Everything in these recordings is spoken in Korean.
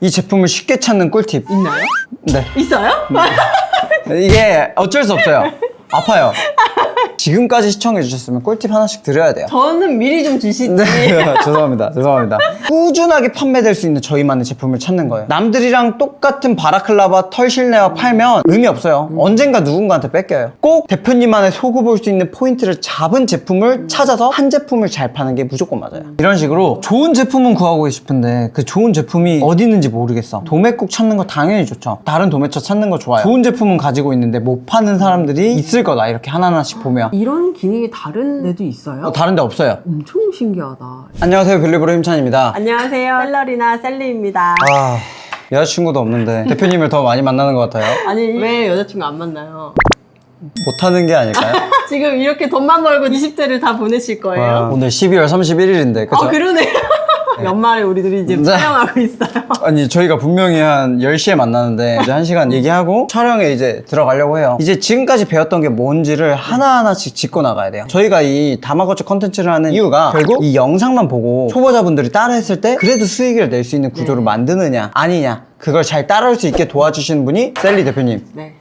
이 제품을 쉽게 찾는 꿀팁. 있나요? 네. 있어요? 이게 어쩔 수 없어요. 아파요. 지금까지 시청해주셨으면 꿀팁 하나씩 드려야 돼요. 저는 미리 좀 주시지. 네, 죄송합니다. 꾸준하게 판매될 수 있는 저희만의 제품을 찾는 거예요. 남들이랑 똑같은 바라클라바 털 실내화 팔면 의미 없어요. 언젠가 누군가한테 뺏겨요. 꼭 대표님만의 속을 볼 수 있는 포인트를 잡은 제품을 찾아서 한 제품을 잘 파는 게 무조건 맞아요. 이런 식으로 좋은 제품은 구하고 싶은데 그 좋은 제품이 어디 있는지 모르겠어. 도매국 찾는 거 당연히 좋죠. 다른 도매처 찾는 거 좋아요. 좋은 제품은 가지고 있는데 못 파는 사람들이 있을 거다. 이렇게 하나하나씩 보면 이런 기능이 다른 데도 있어요? 다른 데 없어요. 엄청 신기하다. 안녕하세요, 빌리브로 힘찬입니다. 안녕하세요. 셀러리나 셀리입니다. 아, 여자친구도 없는데 대표님을 더 많이 만나는 것 같아요. 아니 왜 여자친구 안 만나요? 못하는 게 아닐까요? 지금 이렇게 돈만 벌고 20대를 다 보내실 거예요? 와, 오늘 12월 31일인데 그죠? 그러네. 연말에 우리들이 이제 네. 촬영하고 있어요. 아니 저희가 분명히 한 10시에 만나는데 이제 1시간 얘기하고 촬영에 이제 들어가려고 해요. 이제 지금까지 배웠던 게 뭔지를 하나하나씩 짚고 나가야 돼요. 저희가 이 다마고치 컨텐츠를 하는 이유가 결국 이 영상만 보고 초보자분들이 따라했을 때 그래도 수익을 낼 수 있는 구조를 만드느냐 아니냐 그걸 잘 따라올 수 있게 도와주시는 분이 셀리 대표님. 네.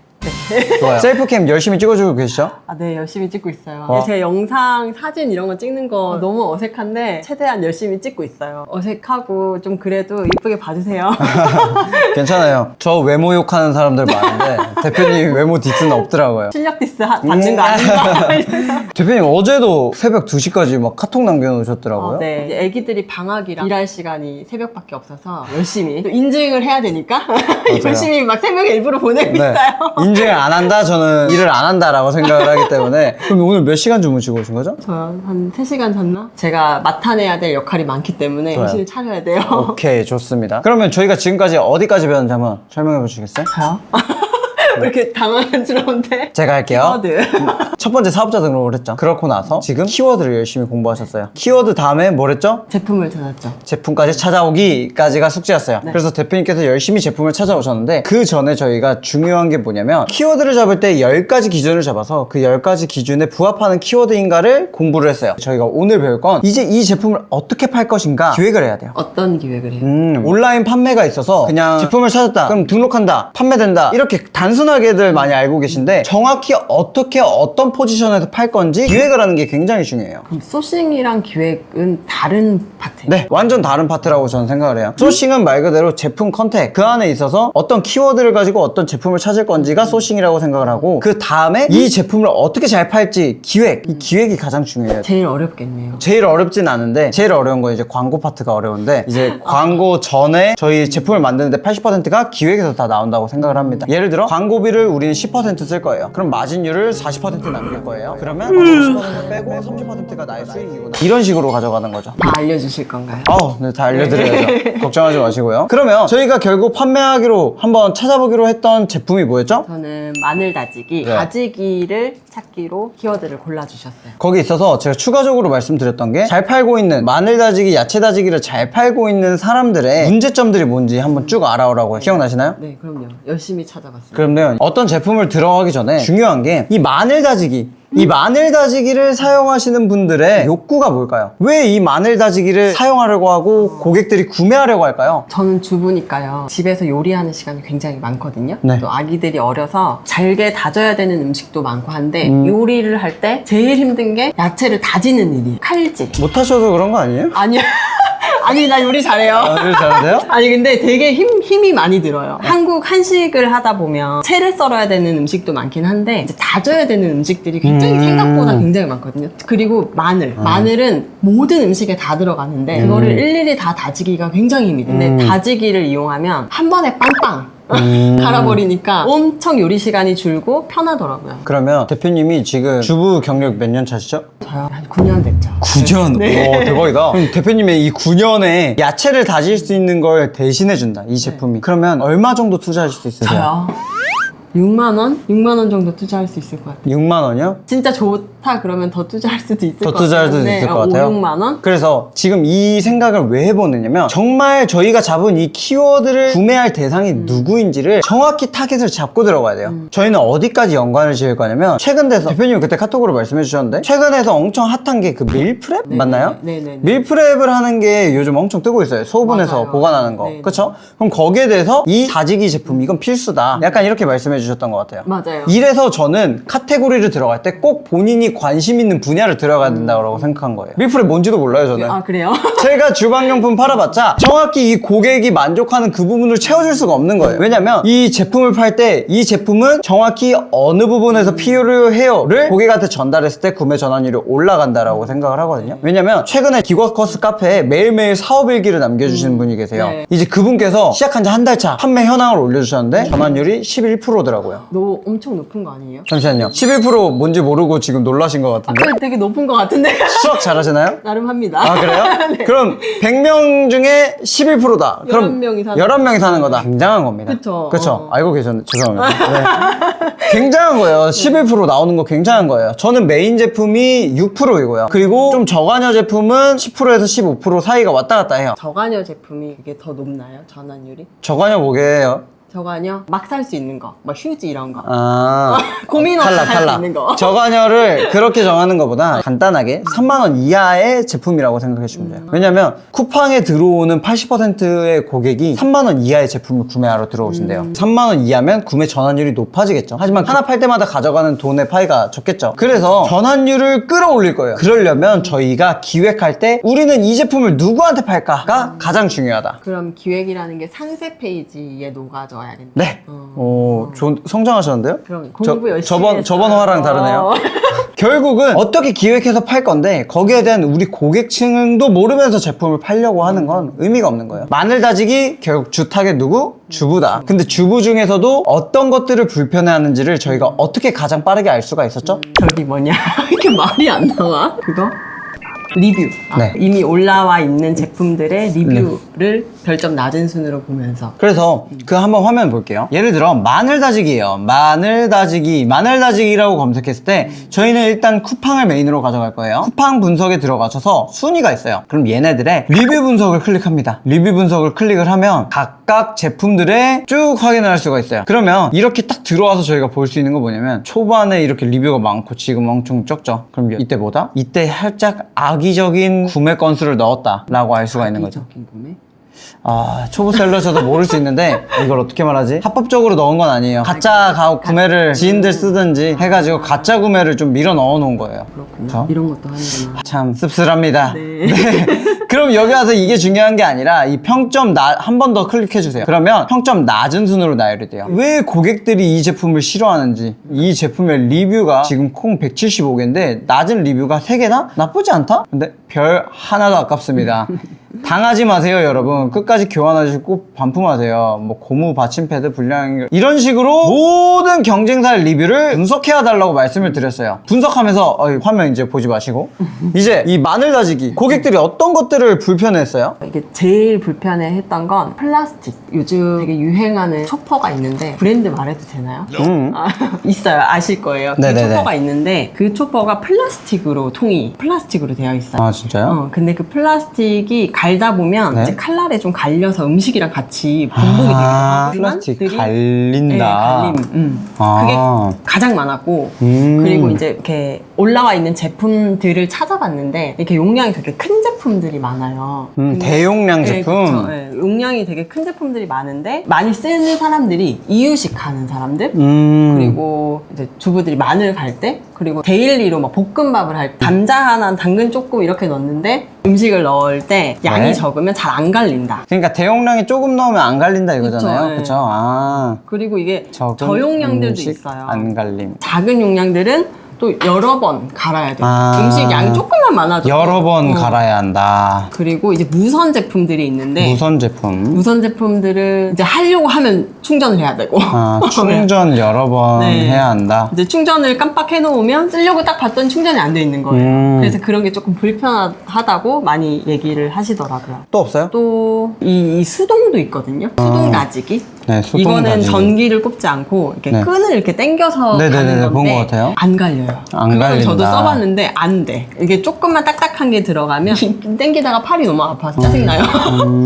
좋아요. 셀프캠 열심히 찍어주고 계시죠? 네, 열심히 찍고 있어요. 와. 제 영상, 사진 이런 거 찍는 거 너무 어색한데 최대한 열심히 찍고 있어요. 어색하고 좀 그래도 이쁘게 봐주세요. 괜찮아요. 저 외모 욕하는 사람들 많은데 대표님 외모 디스는 없더라고요. 실력 디스 받는 거 아닌가? 대표님 어제도 새벽 2시까지 막 카톡 남겨놓으셨더라고요. 네, 이제 애기들이 방학이랑 일할 시간이 새벽밖에 없어서 열심히 또 인증을 해야 되니까 열심히 막 새벽에 일부러 보내고 네. 있어요. 인증을 안 한다? 저는 일을 안 한다라고 생각을 하기 때문에. 그럼 오늘 몇 시간 주무시고 오신 거죠? 저 한 3시간 잤나? 제가 맡아내야 될 역할이 많기 때문에 좋아요. 정신을 차려야 돼요. 오케이, 좋습니다. 그러면 저희가 지금까지 어디까지 배웠는지 한번 설명해 보시겠어요? 저요? 왜 이렇게 당황스러운데? 제가 할게요. 키워드. 첫 번째 사업자 등록을 했죠. 그렇고 나서 지금 키워드를 열심히 공부하셨어요. 키워드 다음에 뭘 했죠? 제품을 찾았죠. 제품까지 찾아오기까지가 숙제였어요. 네. 그래서 대표님께서 열심히 제품을 찾아오셨는데 그 전에 저희가 중요한 게 뭐냐면 키워드를 잡을 때 10가지 기준을 잡아서 그 10가지 기준에 부합하는 키워드인가를 공부를 했어요. 저희가 오늘 배울 건 이제 이 제품을 어떻게 팔 것인가 기획을 해야 돼요. 어떤 기획을 해요? 온라인 판매가 있어서 그냥 제품을 찾았다 그럼 등록한다 판매된다 이렇게 단순하게들 많이 알고 계신데 정확히 어떻게 어떤 포지션에서 팔 건지 기획을 하는 게 굉장히 중요해요. 그럼 소싱이랑 기획은 다른 파트예요? 네, 완전 다른 파트라고 저는 생각을 해요. 소싱은 말 그대로 제품 컨택 그 안에 있어서 어떤 키워드를 가지고 어떤 제품을 찾을 건지가 소싱이라고 생각을 하고 그 다음에 이 제품을 어떻게 잘 팔지 기획, 이 기획이 가장 중요해요. 제일 어렵겠네요. 제일 어렵진 않은데 제일 어려운 건 이제 광고 파트가 어려운데 이제 광고 전에 저희 제품을 만드는데 80%가 기획에서 다 나온다고 생각을 합니다. 예를 들어 광고비를 우리는 10% 쓸 거예요. 그럼 마진율을 40% 남길 거예요. 그러면 10% 빼고 30%가 나의 수익이구나. 이런 식으로 가져가는 거죠. 다 알려주실 건가요? 네, 다 알려드려야죠. 걱정하지 마시고요. 그러면 저희가 결국 판매하기로 한번 찾아보기로 했던 제품이 뭐였죠? 저는 마늘 다지기, 네. 다지기를 찾기로 키워드를 골라주셨어요. 거기 있어서 제가 추가적으로 말씀드렸던 게 잘 팔고 있는 마늘 다지기, 야채 다지기를 잘 팔고 있는 사람들의 문제점들이 뭔지 한번 쭉 알아오라고 해요. 기억나시나요? 네, 그럼요. 열심히 찾아봤습니다. 그러면 어떤 제품을 들어가기 전에 중요한 게 이 마늘 다지기 이 마늘 다지기를 사용하시는 분들의 욕구가 뭘까요? 왜 이 마늘 다지기를 사용하려고 하고 고객들이 구매하려고 할까요? 저는 주부니까요. 집에서 요리하는 시간이 굉장히 많거든요. 네. 또 아기들이 어려서 잘게 다져야 되는 음식도 많고 한데 요리를 할 때 제일 힘든 게 야채를 다지는 일이에요. 칼질. 못하셔서 그런 거 아니에요? 아니요. 아니, 나 요리 잘해요. 요리 잘하세요? 아니 근데 되게 힘이 많이 들어요. 한국 한식을 하다 보면 채를 썰어야 되는 음식도 많긴 한데 이제 다져야 되는 음식들이 굉장히 생각보다 굉장히 많거든요. 그리고 마늘은 모든 음식에 다 들어가는데 그거를 일일이 다 다지기가 굉장히 힘이 들어요. 근데 다지기를 이용하면 한 번에 빵빵 갈아버리니까 엄청 요리 시간이 줄고 편하더라고요. 그러면 대표님이 지금 주부 경력 몇 년 차시죠? 저요 한 9년 됐죠. 9년? 네. 오, 대박이다. 그럼 대표님의 이 9년에 야채를 다질 수 있는 걸 대신해준다, 이 제품이. 그러면 얼마 정도 투자하실 수 있으세요? 저요? 6만 원? 6만 원 정도 투자할 수 있을 것 같아요. 6만 원이요? 진짜 좋다 좋다 그러면 더 투자할 수도 있을 더 것 투자할 수도 같은데 있을 것 같아요. 5, 6만 원? 그래서 지금 이 생각을 왜 해보느냐면 정말 저희가 잡은 이 키워드를 구매할 대상이 누구인지를 정확히 타겟을 잡고 들어가야 돼요. 저희는 어디까지 연관을 지을 거냐면 최근 돼서 대표님이 그때 카톡으로 말씀해 주셨는데 최근에서 엄청 핫한 게 그 밀프렙 맞나요? 네네네. 밀프렙을 하는 게 요즘 엄청 뜨고 있어요. 소분해서 맞아요. 보관하는 거. 네네. 그렇죠? 그럼 거기에 대해서 이 다지기 제품 이건 필수다. 약간 이렇게 말씀해 주셨던 것 같아요. 맞아요. 이래서 저는 카테고리를 들어갈 때 꼭 본인이 관심 있는 분야를 들어가야 된다고 생각한 거예요. 밀프렙 뭔지도 몰라요, 저는. 아 그래요? 제가 주방용품 팔아봤자 정확히 이 고객이 만족하는 그 부분을 채워줄 수가 없는 거예요. 왜냐면 이 제품을 팔 때 이 제품은 정확히 어느 부분에서 필요해요를 고객한테 전달했을 때 구매 전환율이 올라간다라고 생각을 하거든요. 왜냐면 최근에 기워커스 카페에 매일매일 사업 일기를 남겨주시는 분이 계세요. 네. 이제 그분께서 시작한 지 한 달 차 판매 현황을 올려주셨는데 전환율이 11%더라고요. 너 엄청 높은 거 아니에요? 잠시만요. 11% 뭔지 모르고 지금 놀라신 것 같은데. 되게 높은 거 같은데 수학 잘하시나요? 나름 합니다. 아 그래요? 네. 그럼 100명 중에 11%다. 그럼 11명이 사는 11명이 사는 거다. 굉장한 겁니다. 그쵸. 그쵸. 알고 계셨네. 죄송합니다. 네. 굉장한 거예요. 11% 나오는 거 굉장한 거예요. 저는 메인 제품이 6%이고요. 그리고 좀 저관여 제품은 10%에서 15% 사이가 왔다 갔다 해요. 저관여 제품이 이게 더 높나요? 전환율이? 저관여 뭐게요? 저관여 막 살 수 있는 거, 뭐 휴지 이런 거. 아. 고민 없이 살 수 있는 거. 저관여를 그렇게 정하는 것보다 간단하게 3만원 이하의 제품이라고 생각해 주시면 돼요. 왜냐면 쿠팡에 들어오는 80%의 고객이 3만원 이하의 제품을 구매하러 들어오신대요. 3만원 이하면 구매 전환율이 높아지겠죠. 하지만 하나 팔 때마다 가져가는 돈의 파이가 적겠죠. 그래서 전환율을 끌어올릴 거예요. 그러려면 저희가 기획할 때 우리는 이 제품을 누구한테 팔까가 가장 중요하다. 그럼 기획이라는 게 상세 페이지에 녹아져야겠네. 네. 성장하셨는데요? 그럼 공부 열심히 했어요. 저번 화랑 다르네요. 결국은 어떻게 기획해서 팔 건데 거기에 대한 우리 고객층도 모르면서 제품을 팔려고 하는 건 의미가 없는 거예요. 마늘 다지기 결국 주 타겟 누구? 주부다. 근데 주부 중에서도 어떤 것들을 불편해하는지를 저희가 어떻게 가장 빠르게 알 수가 있었죠? 저기 뭐냐? 이렇게 말이 안 나와? 그거? 리뷰. 네. 이미 올라와 있는 제품들의 리뷰를 별점 낮은 순으로 보면서. 그래서 그 한번 화면 볼게요. 예를 들어 마늘 다지기예요. 마늘 다지기라고 검색했을 때 저희는 일단 쿠팡을 메인으로 가져갈 거예요. 쿠팡 분석에 들어가셔서 순위가 있어요. 그럼 얘네들의 리뷰 분석을 클릭합니다. 리뷰 분석을 클릭을 하면 각각 제품들의 쭉 확인을 할 수가 있어요. 그러면 이렇게 딱 들어와서 저희가 볼 수 있는 거 뭐냐면 초반에 이렇게 리뷰가 많고 지금 엄청 적죠. 그럼 이때 뭐다? 이때 살짝 악의적인 구매 건수를 넣었다라고 알 수가 있는 거죠. 악의적인 구매? 아, 초보셀러셔도 모를 수 있는데 이걸 어떻게 말하지? 합법적으로 넣은 건 아니에요. 가짜 구매를 지인들 쓰든지 해가지고 가짜 구매를 좀 밀어 넣어 놓은 거예요. 그렇군요. 그렇죠? 이런 것도 하는구나. 참 씁쓸합니다. 네. 그럼 여기 와서 이게 중요한 게 아니라 이 평점 한 번 더 클릭해 주세요. 그러면 평점 낮은 순으로 나열이 돼요. 왜 고객들이 이 제품을 싫어하는지. 이 제품의 리뷰가 지금 콩 175개인데 낮은 리뷰가 3개나? 나쁘지 않다? 근데 별 하나도 아깝습니다. 당하지 마세요, 여러분. 끝까지 교환하시고 꼭 반품하세요. 뭐 고무 받침패드 불량 이런 식으로 모든 경쟁사의 리뷰를 분석해야 달라고 말씀을 드렸어요. 분석하면서 화면 이제 보지 마시고 이제 이 마늘 다지기 고객들이 어떤 것들을 불편해했어요? 이게 제일 불편해했던 건 플라스틱. 요즘 되게 유행하는 초퍼가 있는데 브랜드 말해도 되나요? 아, 있어요. 아실 거예요. 그 네네네. 초퍼가 있는데 그 초퍼가 플라스틱으로 통이 플라스틱으로 되어 있어요. 아 진짜요? 근데 그 플라스틱이 갈다 보면 네. 이제 칼날에 좀 갈려서 음식이랑 같이 분봉이 되기도 하고 플라스틱 사람들이 갈린다. 네, 갈림. 아. 그게 가장 많았고 음. 그리고 이제 이렇게 올라와 있는 제품들을 찾아봤는데 이렇게 용량이 되게 큰 제품들이 많아요. 근데- 대용량 네, 제품. 그쵸. 네, 용량이 되게 큰 제품들이 많은데 많이 쓰는 사람들이 이유식 하는 사람들 그리고 이제 주부들이 마늘 갈 때 그리고 데일리로 막 볶음밥을 할 때 감자 하나 당근 조금 이렇게 넣는데 음식을 넣을 때 양이 네. 적으면 잘 안 갈린다. 그러니까 대용량이 조금 넣으면 안 갈린다 이거잖아요. 그쵸, 네. 그렇죠? 아. 그리고 이게 적은 저용량들도 음식 있어요. 안 갈림. 작은 용량들은 또 여러 번 갈아야 돼요. 아. 음식 양이 조금만 많아도 여러 번 갈아야 한다. 그리고 이제 무선 제품들이 있는데 무선 제품. 무선 제품들을 이제 하려고 하면 충전을 해야 되고 아, 충전 여러 번 네. 해야 한다. 이제 충전을 깜빡 해놓으면 쓰려고 딱 봤더니 충전이 안 돼 있는 거예요. 그래서 그런 게 조금 불편하다고 많이 얘기를 하시더라고요. 또 없어요? 또 이 수동도 있거든요. 수동 다지기. 네, 소통 이거는 다지기. 전기를 꼽지 않고 이렇게 네. 끈을 이렇게 당겨서 네네네네, 가는 본 건데 것 같아요. 안 갈려요. 안 그거는 갈린다. 저도 써봤는데 안 돼. 이게 조금만 딱딱한 게 들어가면 당기다가 팔이 너무 아파서 짜증나요.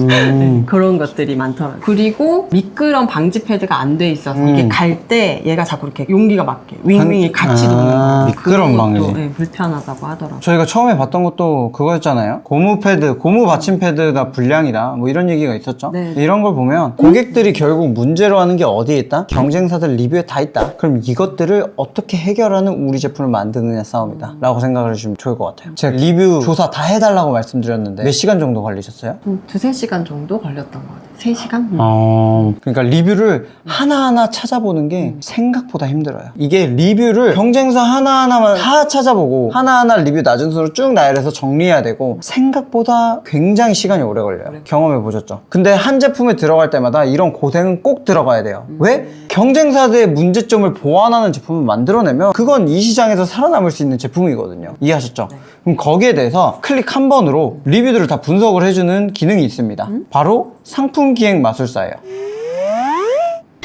네, 그런 것들이 많더라고요. 그리고 미끄럼 방지 패드가 안 돼 있어서 이게 갈 때 얘가 자꾸 이렇게 용기가 막게 윙윙이 같이 도는 거예요. 미끄럼 그런 것도, 방지. 네, 불편하다고 하더라고요. 저희가 처음에 봤던 것도 그거였잖아요. 고무 패드, 고무 받침 패드가 불량이다. 뭐 이런 얘기가 있었죠. 네. 이런 걸 보면 고객들이 결국 문제로 하는 게 어디에 있다? 경쟁사들 리뷰에 다 있다. 그럼 이것들을 어떻게 해결하는 우리 제품을 만드느냐 싸움이다. 라고 생각을 해주시면 좋을 것 같아요. 제가 리뷰 조사 다 해달라고 말씀드렸는데 몇 시간 정도 걸리셨어요? 두세 시간 정도 걸렸던 것 같아요. 3시간? 그러니까 리뷰를 하나하나 찾아보는 게 생각보다 힘들어요. 이게 리뷰를 경쟁사 하나하나만 다 찾아보고 하나하나 리뷰 낮은 순으로 쭉 나열해서 정리해야 되고 생각보다 굉장히 시간이 오래 걸려요. 경험해 보셨죠? 근데 한 제품에 들어갈 때마다 이런 고생은 꼭 들어가야 돼요. 왜? 경쟁사들의 문제점을 보완하는 제품을 만들어내면 그건 이 시장에서 살아남을 수 있는 제품이거든요. 이해하셨죠? 그럼 거기에 대해서 클릭 한 번으로 리뷰들을 다 분석을 해주는 기능이 있습니다. 바로 상품 기획 마술사예요.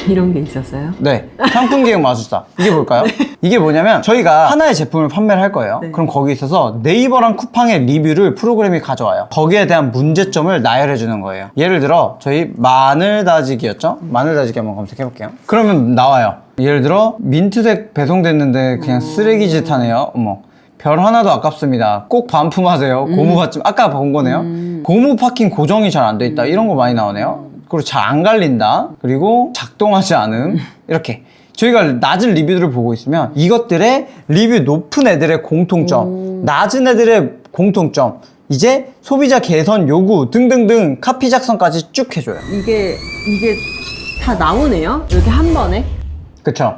이런 게 있었어요? 네, 상품 기획 마술사. 이게 뭘까요? 이게 뭐냐면 저희가 하나의 제품을 판매를 할 거예요. 네. 그럼 거기 있어서 네이버랑 쿠팡의 리뷰를 프로그램이 가져와요. 거기에 대한 문제점을 나열해 주는 거예요. 예를 들어 저희 마늘 다지기였죠? 마늘 다지기 한번 검색해 볼게요. 그러면 나와요. 예를 들어 민트색 배송됐는데 그냥 쓰레기짓 하네요. 어머. 별 하나도 아깝습니다. 꼭 반품하세요. 고무 받침. 아까 본 거네요. 고무 파킹 고정이 잘 안 돼 있다. 이런 거 많이 나오네요. 그리고 잘 안 갈린다. 그리고 작동하지 않음. 이렇게. 저희가 낮은 리뷰들을 보고 있으면 이것들의 리뷰 높은 애들의 공통점, 낮은 애들의 공통점, 이제 소비자 개선 요구 등등등 카피 작성까지 쭉 해줘요. 이게 다 나오네요? 이렇게 한 번에? 그쵸?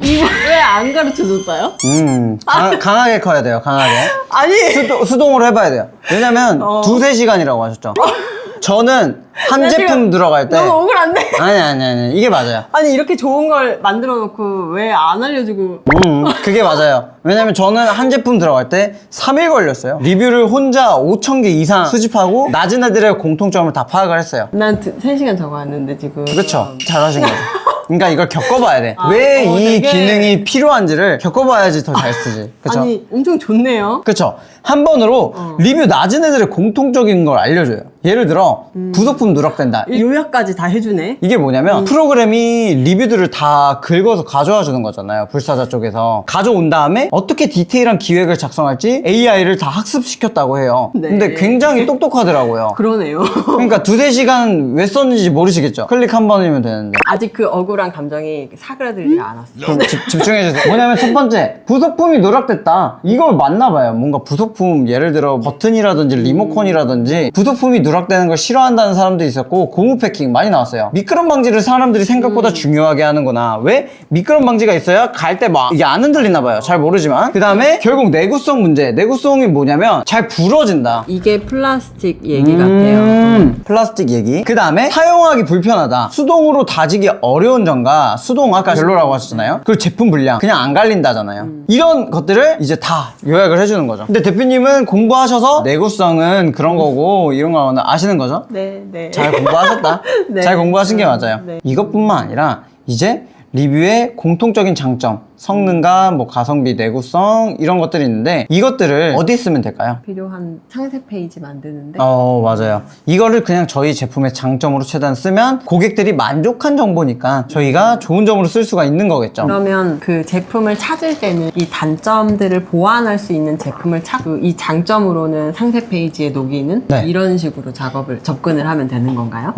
이거 왜 안 가르쳐 줬어요? 강하게 커야 돼요, 강하게. 아니 수동으로 해봐야 돼요. 왜냐면 두세 시간이라고 하셨죠? 저는 한 제품 들어갈 때 너무 억울한데? 아니 이게 맞아요. 아니 이렇게 좋은 걸 만들어 놓고 왜 안 알려주고 그게 맞아요. 왜냐면 저는 한 제품 들어갈 때 3일 걸렸어요. 리뷰를 혼자 5,000개 이상 수집하고 낮은 애들의 공통점을 다 파악을 했어요. 난 3시간 적어왔는데 지금 그렇죠. 잘하신 거죠. 그러니까 이걸 겪어봐야 돼. 왜 이 되게- 기능이 필요한지를 겪어봐야지 더 잘 쓰지. 그렇죠? 아니 엄청 좋네요. 그쵸. 한 번으로 리뷰 낮은 애들의 공통적인 걸 알려줘요. 예를 들어 부속품 누락된다. 요약까지 다 해주네. 이게 뭐냐면 프로그램이 리뷰들을 다 긁어서 가져와 주는 거잖아요. 불사자 쪽에서 가져온 다음에 어떻게 디테일한 기획을 작성할지 AI를 다 학습시켰다고 해요. 네. 근데 굉장히 똑똑하더라고요. 그러네요. 그러니까 두세 시간 왜 썼는지 모르시겠죠? 클릭 한 번이면 되는데. 아직 그 억울한 감정이 사그라들지가 않았어. 그럼 집중해주세요. 뭐냐면 첫 번째, 부속품이 누락됐다. 이걸 맞나봐요. 뭔가 부속품, 예를 들어 버튼이라든지 리모컨이라든지 부속품이 누락되는 걸 싫어한다는 사람도 있었고, 고무 패킹 많이 나왔어요. 미끄럼 방지를 사람들이 생각보다 중요하게 하는구나. 왜? 미끄럼 방지가 있어야 갈 때 막 이게 안 흔들리나봐요. 잘 모르지만. 그 다음에 결국 내구성 문제. 내구성이 뭐냐면 잘 부러진다. 이게 플라스틱 얘기 같아요. 플라스틱 얘기. 그 다음에 사용하기 불편하다. 수동으로 다지기 어려운 점과 수동 아까 별로라고 하셨잖아요. 그리고 제품 불량. 그냥 안 갈린다잖아요. 이런 것들을 이제 다 요약을 해주는 거죠. 근데 대표님은 공부하셔서 내구성은 그런 거고 이런 거 아시는 거죠? 네, 네. 잘 공부하셨다. 네. 잘 공부하신 게 맞아요. 네. 이것뿐만 아니라 이제 리뷰의 공통적인 장점, 성능감, 뭐 가성비, 내구성 이런 것들이 있는데 이것들을 어디에 쓰면 될까요? 필요한 상세 페이지 만드는데 맞아요. 이거를 그냥 저희 제품의 장점으로 최대한 쓰면 고객들이 만족한 정보니까 저희가 좋은 점으로 쓸 수가 있는 거겠죠. 그러면 그 제품을 찾을 때는 이 단점들을 보완할 수 있는 제품을 찾고 이 장점으로는 상세 페이지에 녹이는 네. 이런 식으로 접근을 하면 되는 건가요?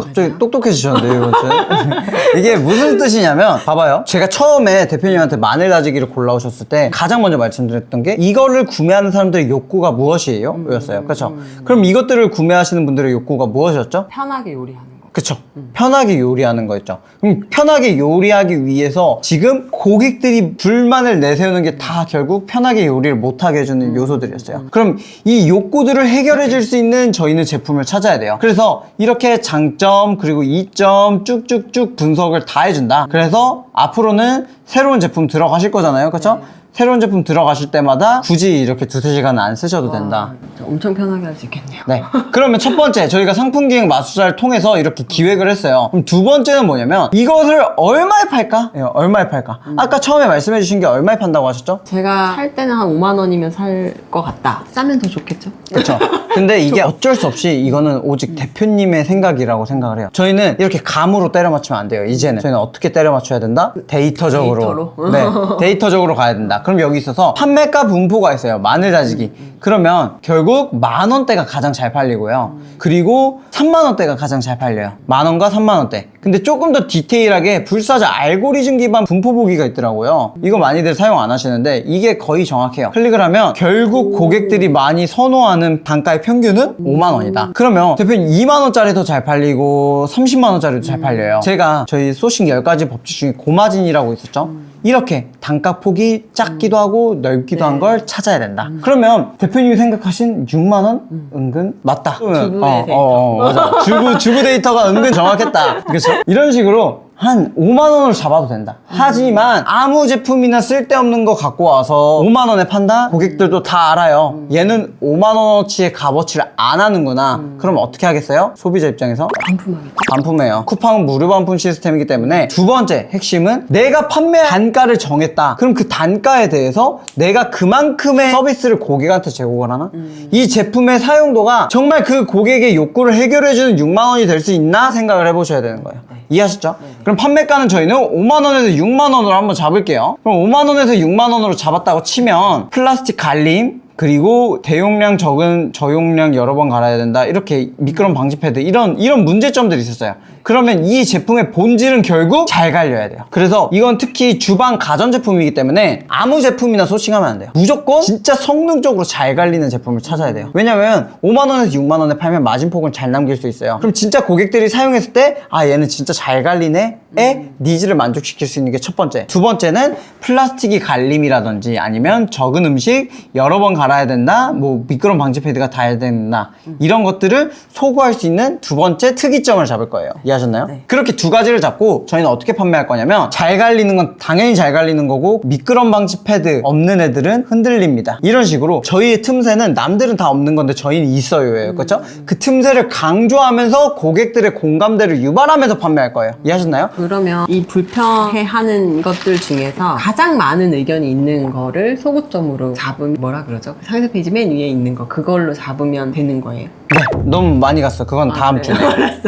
갑자기 똑똑해지셨는데요, 이번 주에. 이게 무슨 뜻이냐면, 봐봐요. 제가 처음에 대표님한테 마늘 다지기를 골라오셨을 때 가장 먼저 말씀드렸던 게 이거를 구매하는 사람들의 욕구가 무엇이에요? 였어요. 그렇죠? 그럼 이것들을 구매하시는 분들의 욕구가 무엇이었죠? 편하게 요리하는 거. 그쵸. 편하게 요리하는 거였죠. 그럼 편하게 요리하기 위해서 지금 고객들이 불만을 내세우는 게 다 결국 편하게 요리를 못하게 해주는 요소들이었어요. 그럼 이 욕구들을 해결해 줄 수 있는 저희는 제품을 찾아야 돼요. 그래서 이렇게 장점 그리고 이점 쭉쭉쭉 분석을 다 해준다. 그래서 앞으로는 새로운 제품 들어가실 거잖아요. 그쵸? 새로운 제품 들어가실 때마다 굳이 이렇게 2-3시간은 안 쓰셔도 된다. 엄청 편하게 할 수 있겠네요. 네. 그러면 첫 번째, 저희가 상품 기획 마술사를 통해서 이렇게 기획을 했어요. 그럼 두 번째는 뭐냐면, 이것을 얼마에 팔까? 예, 얼마에 팔까? 아까 처음에 말씀해주신 게 얼마에 판다고 하셨죠? 제가 살 때는 한 5만 원이면 살 것 같다. 싸면 더 좋겠죠? 그렇죠. 근데 이게 어쩔 수 없이 이거는 오직 대표님의 생각이라고 생각을 해요. 저희는 이렇게 감으로 때려 맞추면 안 돼요. 이제는 저희는 어떻게 때려 맞춰야 된다? 데이터적으로. 데이터로? 네, 데이터적으로 가야 된다. 그럼 여기 있어서 판매가 분포가 있어요. 마늘 다지기. 그러면 결국 10,000원대가 가장 잘 팔리고요. 그리고 30,000원대가 가장 잘 팔려요. 10,000원과 30,000원대. 근데 조금 더 디테일하게 불사자 알고리즘 기반 분포 보기가 있더라고요. 이거 많이들 사용 안 하시는데 이게 거의 정확해요. 클릭을 하면 결국 고객들이 많이 선호하는 단가의 평균은 50,000원이다. 그러면 대표님 20,000원짜리도 잘 팔리고 300,000원짜리도 잘 팔려요. 제가 저희 소싱 10가지 법칙 중에 고마진이라고 있었죠. 이렇게 단가 폭이 작기도 하고 넓기도 한 걸 찾아야 된다. 그러면 대표님이 생각하신 6만원? 은근 맞다. 주부의 데이터. 맞아. 주부 데이터가 은근 정확했다. 그렇죠? 이런 식으로 한 5만원으로 잡아도 된다. 하지만 아무 제품이나 쓸데없는 거 갖고 와서 5만원에 판다? 고객들도 다 알아요. 얘는 5만원어치의 값어치를 안 하는구나. 그럼 어떻게 하겠어요? 소비자 입장에서? 반품하겠죠? 반품해요. 쿠팡은 무료 반품 시스템이기 때문에 두 번째 핵심은 내가 판매 단가를 정했다. 그럼 그 단가에 대해서 내가 그만큼의 서비스를 고객한테 제공을 하나? 이 제품의 사용도가 정말 그 고객의 욕구를 해결해주는 6만원이 될 수 있나 생각을 해보셔야 되는 거예요. 이해하셨죠? 그럼 판매가는 저희는 5만원에서 6만원으로 한번 잡을게요. 그럼 5만원에서 6만원으로 잡았다고 치면 플라스틱 갈림, 그리고 대용량 적은 저용량 여러 번 갈아야 된다. 이렇게 미끄럼 방지 패드 이런 문제점들이 있었어요. 그러면 이 제품의 본질은 결국 잘 갈려야 돼요. 그래서 이건 특히 주방 가전 제품이기 때문에 아무 제품이나 소싱하면 안 돼요. 무조건 진짜 성능적으로 잘 갈리는 제품을 찾아야 돼요. 왜냐면 5만원에서 6만원에 팔면 마진폭은 잘 남길 수 있어요. 그럼 진짜 고객들이 사용했을 때 아 얘는 진짜 잘 갈리네 의 니즈를 만족시킬 수 있는 게 첫 번째. 두 번째는 플라스틱이 갈림이라든지 아니면 적은 음식 여러 번 갈아야 된다, 뭐 미끄럼 방지 패드가 닿아야 된다, 이런 것들을 소구할 수 있는 두 번째 특이점을 잡을 거예요. 이해하셨나요? 네. 그렇게 두 가지를 잡고 저희는 어떻게 판매할 거냐면, 잘 갈리는 건 당연히 잘 갈리는 거고 미끄럼 방지 패드 없는 애들은 흔들립니다. 이런 식으로 저희의 틈새는 남들은 다 없는 건데 저희는 있어요예요. 그렇죠? 그 틈새를 강조하면서 고객들의 공감대를 유발하면서 판매할 거예요. 이해하셨나요? 그러면 이 불편해하는 것들 중에서 가장 많은 의견이 있는 거를 소구점으로 잡으면 뭐라 그러죠? 상세 페이지 맨 위에 있는 거 그걸로 잡으면 되는 거예요. 네, 너무 많이 갔어. 그건 다음 주에.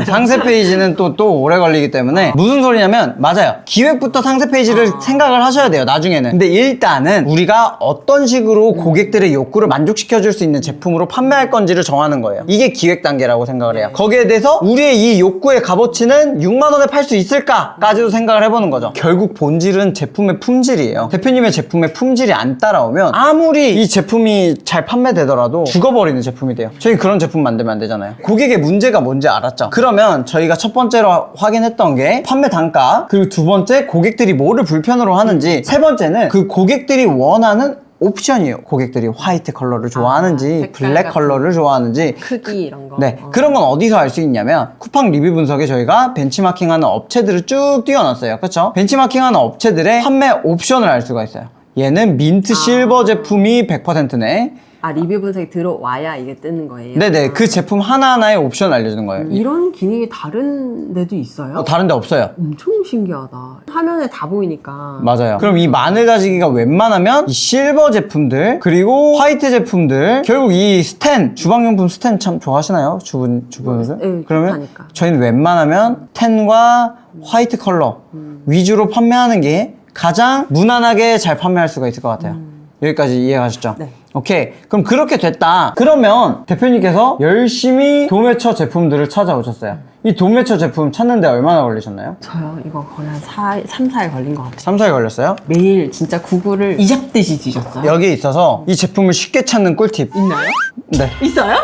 상세 페이지는 또 오래 걸리기 때문에. 무슨 소리냐면, 맞아요. 기획부터 상세 페이지를 생각을 하셔야 돼요, 나중에는. 근데 일단은 우리가 어떤 식으로 고객들의 욕구를 만족시켜줄 수 있는 제품으로 판매할 건지를 정하는 거예요. 이게 기획 단계라고 생각을 해요. 거기에 대해서 우리의 이 욕구의 값어치는 6만원에 팔 수 있을까까지도 생각을 해보는 거죠. 결국 본질은 제품의 품질이에요. 대표님의 제품의 품질이 안 따라오면 아무리 이 제품이 잘 판매되더라도 죽어버리는 제품이 돼요. 저희 그런 제품 만들면 안 되잖아요. 고객의 문제가 뭔지 알았죠? 그러면 저희가 첫 번째로 확인했던 게 판매 단가, 그리고 두 번째 고객들이 뭐를 불편으로 하는지, 세 번째는 그 고객들이 원하는 옵션이에요. 고객들이 화이트 컬러를 좋아하는지 색깔 블랙 같은 컬러를 좋아하는지, 크기 이런 거. 네, 그런 건 어디서 알 수 있냐면 쿠팡 리뷰 분석에 저희가 벤치마킹하는 업체들을 쭉 띄워놨어요. 그렇죠? 벤치마킹하는 업체들의 판매 옵션을 알 수가 있어요. 얘는 민트 실버 제품이 100%네. 아, 리뷰 분석이 들어와야 이게 뜨는 거예요? 네네, 그 제품 하나하나의 옵션을 알려주는 거예요. 이런 기능이 다른 데도 있어요? 다른 데 없어요. 엄청 신기하다. 화면에 다 보이니까. 맞아요. 그럼 이 마늘 다지기가 웬만하면 이 실버 제품들, 그리고 화이트 제품들, 결국 이 스텐, 주방용품 스텐 참 좋아하시나요? 주부분들? 네, 그러면 좋다니까. 저희는 웬만하면 스텐과 화이트 컬러 위주로 판매하는 게 가장 무난하게 잘 판매할 수가 있을 것 같아요. 여기까지 이해가셨죠? 네. 오케이. 그럼 그렇게 됐다. 그러면 대표님께서 열심히 도매처 제품들을 찾아오셨어요. 이 도매처 제품 찾는데 얼마나 걸리셨나요? 저요? 이거 거의 한 3, 4일 걸린 것 같아요. 3, 4일 걸렸어요? 매일 진짜 구글을 이잡듯이 뒤졌어요. 여기에 있어서 이 제품을 쉽게 찾는 꿀팁. 있나요? 네. 있어요?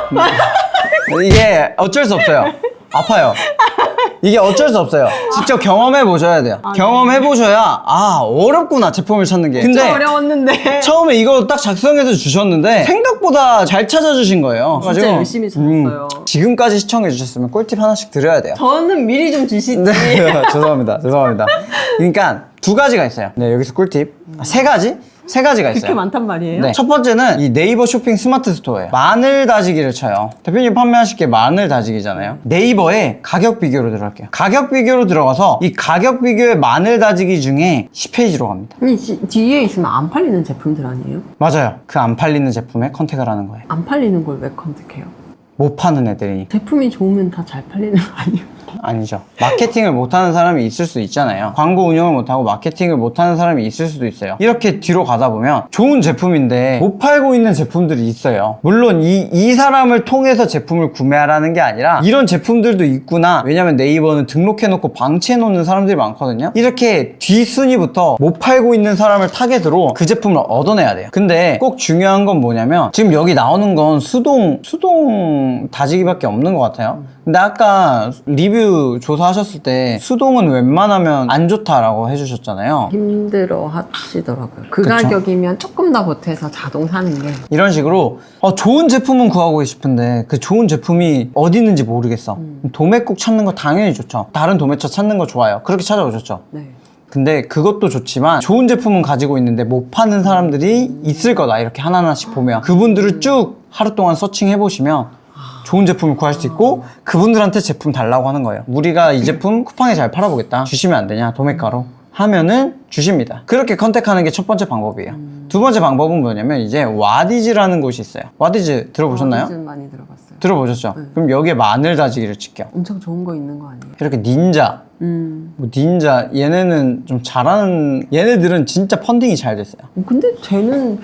이게 어쩔 수 없어요. 아파요. 이게 어쩔 수 없어요. 직접 경험해 보셔야 돼요. 경험해 보셔야 어렵구나 제품을 찾는 게. 근데 어려웠는데. 처음에 이거 딱 작성해서 주셨는데 생각보다 잘 찾아주신 거예요. 진짜 그래가지고, 열심히 찾았어요. 지금까지 시청해 주셨으면 꿀팁 하나씩 드려야 돼요. 저는 미리 좀 주시지. 네, 죄송합니다. 그러니까 두 가지가 있어요. 네, 여기서 꿀팁. 세 가지? 세 가지가 있어요. 그렇게 많단 말이에요? 네. 첫 번째는 이 네이버 쇼핑 스마트 스토어예요. 마늘 다지기를 쳐요. 대표님 판매하실 게 마늘 다지기잖아요. 네이버에 가격 비교로 들어갈게요. 가격 비교로 들어가서 이 가격 비교의 마늘 다지기 중에 10페이지로 갑니다. 아니, 뒤에 있으면 안 팔리는 제품들 아니에요? 맞아요. 그 안 팔리는 제품에 컨택을 하는 거예요. 안 팔리는 걸 왜 컨택해요? 못 파는 애들이. 제품이 좋으면 다 잘 팔리는 거 아니에요? 아니죠. 마케팅을 못하는 사람이 있을 수도 있잖아요. 광고 운영을 못하고 마케팅을 못하는 사람이 있을 수도 있어요. 이렇게 뒤로 가다 보면 좋은 제품인데 못 팔고 있는 제품들이 있어요. 물론 이 사람을 통해서 제품을 구매하라는 게 아니라 이런 제품들도 있구나. 왜냐면 네이버는 등록해놓고 방치해놓는 사람들이 많거든요. 이렇게 뒷순위부터 못 팔고 있는 사람을 타겟으로 그 제품을 얻어내야 돼요. 근데 꼭 중요한 건 뭐냐면 지금 여기 나오는 건 수동 다지기밖에 없는 것 같아요. 근데 아까 리뷰 조사하셨을 때 수동은 웬만하면 안 좋다라고 해주셨잖아요. 힘들어 하시더라고요. 그 그쵸? 가격이면 조금 더 보태서 자동 사는 게. 이런 식으로 좋은 제품은 구하고 싶은데 그 좋은 제품이 어디 있는지 모르겠어. 도매국 찾는 거 당연히 좋죠. 다른 도매처 찾는 거 좋아요. 그렇게 찾아오셨죠. 네. 근데 그것도 좋지만 좋은 제품은 가지고 있는데 못 파는 사람들이 있을 거다. 이렇게 하나하나씩 보면 그분들을 쭉 하루 동안 서칭해 보시면 좋은 제품을 구할 수 있고 그분들한테 제품 달라고 하는 거예요. 우리가 이 제품 쿠팡에 잘 팔아보겠다. 주시면 안 되냐? 도매가로. 하면은 주십니다. 그렇게 컨택하는 게 첫 번째 방법이에요. 두 번째 방법은 뭐냐면 이제 와디즈라는 곳이 있어요. 와디즈 들어보셨나요? 와디즈 많이 들어봤어요. 들어보셨죠? 그럼 여기에 마늘 다지기를 칠게요. 엄청 좋은 거 있는 거 아니에요? 이렇게 닌자, 뭐 닌자 얘네는 좀 잘하는 얘네들은 진짜 펀딩이 잘 됐어요. 근데 쟤는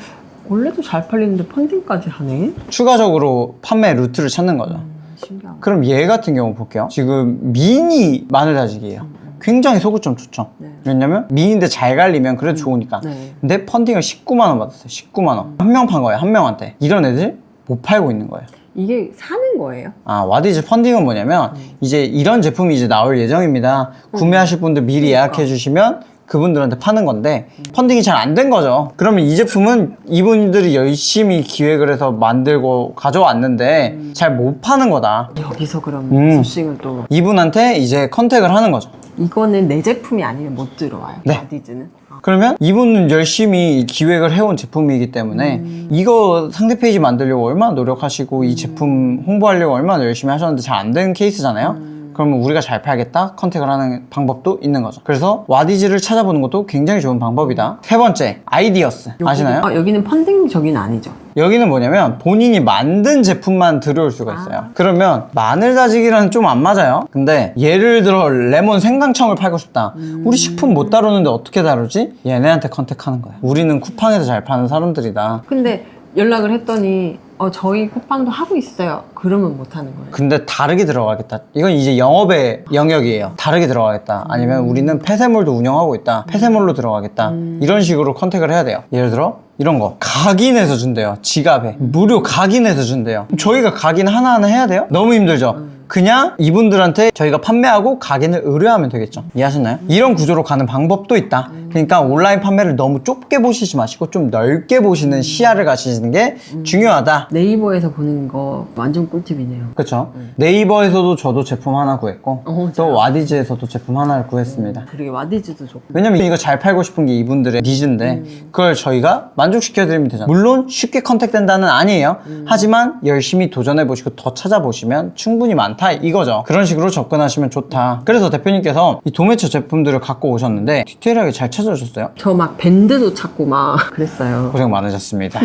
원래도 잘 팔리는데 펀딩까지 하네? 추가적으로 판매 루트를 찾는 거죠. 신기하다. 그럼 얘 같은 경우 볼게요. 지금 미니 마늘 다지기예요. 굉장히 소구점 좋죠. 네. 왜냐면 미니인데 잘 갈리면 그래도 좋으니까. 네. 근데 펀딩을 19만 원 받았어요. 19만 원. 한 명 판 거예요. 한 명한테. 이런 애들 못 팔고 있는 거예요. 이게 사는 거예요? 와디즈 펀딩은 뭐냐면 이제 이런 제품이 이제 나올 예정입니다. 구매하실 분들 미리 예약해 주시면 그분들한테 파는 건데 펀딩이 잘 안 된 거죠. 그러면 이 제품은 이분들이 열심히 기획을 해서 만들고 가져왔는데 잘 못 파는 거다. 여기서 그럼 소싱을 또 이분한테 이제 컨택을 하는 거죠. 이거는 내 제품이 아니면 못 들어와요. 네. 와디즈는. 그러면 이분은 열심히 기획을 해온 제품이기 때문에 이거 상대 페이지 만들려고 얼마나 노력하시고 이 제품 홍보하려고 얼마나 열심히 하셨는데 잘 안 되는 케이스잖아요. 그러면 우리가 잘 팔겠다 컨택을 하는 방법도 있는 거죠. 그래서 와디즈를 찾아보는 것도 굉장히 좋은 방법이다. 세 번째, 아이디어스 아시나요? 여기는 펀딩 저기는 아니죠. 여기는 뭐냐면 본인이 만든 제품만 들어올 수가 있어요. 그러면 마늘 다지기랑 좀 안 맞아요. 근데 예를 들어 레몬 생강청을 팔고 싶다. 우리 식품 못 다루는데 어떻게 다루지? 얘네한테 컨택하는 거야. 우리는 쿠팡에서 잘 파는 사람들이다. 근데 연락을 했더니 저희 쿠팡도 하고 있어요. 그러면 못 하는 거예요. 근데 다르게 들어가겠다. 이건 이제 영업의 영역이에요. 다르게 들어가겠다. 아니면 우리는 폐쇄몰도 운영하고 있다. 폐쇄몰로 들어가겠다. 이런 식으로 컨택을 해야 돼요. 예를 들어 이런 거 각인해서 준대요. 지갑에 무료 각인해서 준대요. 저희가 각인 하나하나 해야 돼요? 너무 힘들죠. 그냥 이분들한테 저희가 판매하고 각인을 의뢰하면 되겠죠. 이해하셨나요? 이런 구조로 가는 방법도 있다. 그러니까 온라인 판매를 너무 좁게 보시지 마시고 좀 넓게 보시는 시야를 가지시는 게 중요하다. 네이버에서 보는 거 완전 꿀팁이네요. 그렇죠. 네이버에서도 저도 제품 하나 구했고 또 진짜요? 와디즈에서도 제품 하나를 구했습니다. 그러게 와디즈도 좋고. 왜냐면 이거 잘 팔고 싶은 게 이분들의 니즈인데 그걸 저희가 만족시켜드리면 되잖아요. 물론 쉽게 컨택된다는 아니에요. 하지만 열심히 도전해보시고 더 찾아보시면 충분히 많다 이거죠. 그런 식으로 접근하시면 좋다. 그래서 대표님께서 이 도매처 제품들을 갖고 오셨는데 디테일하게 잘 찾아오셨어요. 저 막 밴드도 찾고 막 그랬어요. 고생 많으셨습니다.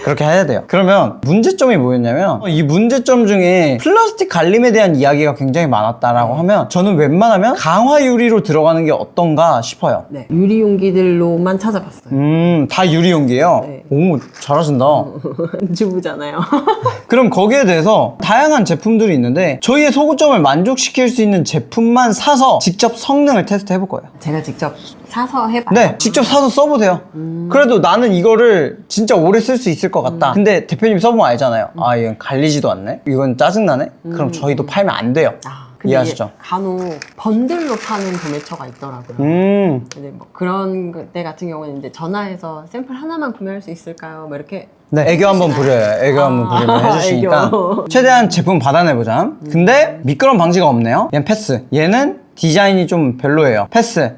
그렇게 해야 돼요. 그러면 문제점이 뭐였냐면 이 문제점 중에 플라스틱 갈림에 대한 이야기가 굉장히 많았다라고 하면 저는 웬만하면 강화 유리로 들어가는 게 어떤가 싶어요. 네, 유리 용기들로만 찾아봤어요. 다 유리용기예요. 네. 오, 잘하신다. 주부잖아요. 그럼 거기에 대해서 다양한 제품들이 있는데 저희의 소구점을 만족시킬 수 있는 제품만 사서 직접 성능을 테스트 해볼 거예요. 제가 직접 사서 해봐요. 네, 직접 사서 써보세요. 그래도 나는 이거를 진짜 오래 쓸 수 있을 것 같다. 근데 대표님 써보면 알잖아요. 아, 이건 갈리지도 않네? 이건 짜증나네? 그럼 저희도 팔면 안 돼요. 근데 이해하시죠? 이게 간혹 번들로 파는 도매처가 있더라고요. 근데 뭐 그런 때 같은 경우는 이제 전화해서 샘플 하나만 구매할 수 있을까요? 뭐 이렇게 네, 애교 한번 부려요. 애교 한번 부리면 해주시니까 애교. 최대한 제품 받아내보자. 근데 미끄럼 방지가 없네요. 얘는 패스. 얘는 디자인이 좀 별로예요. 패스.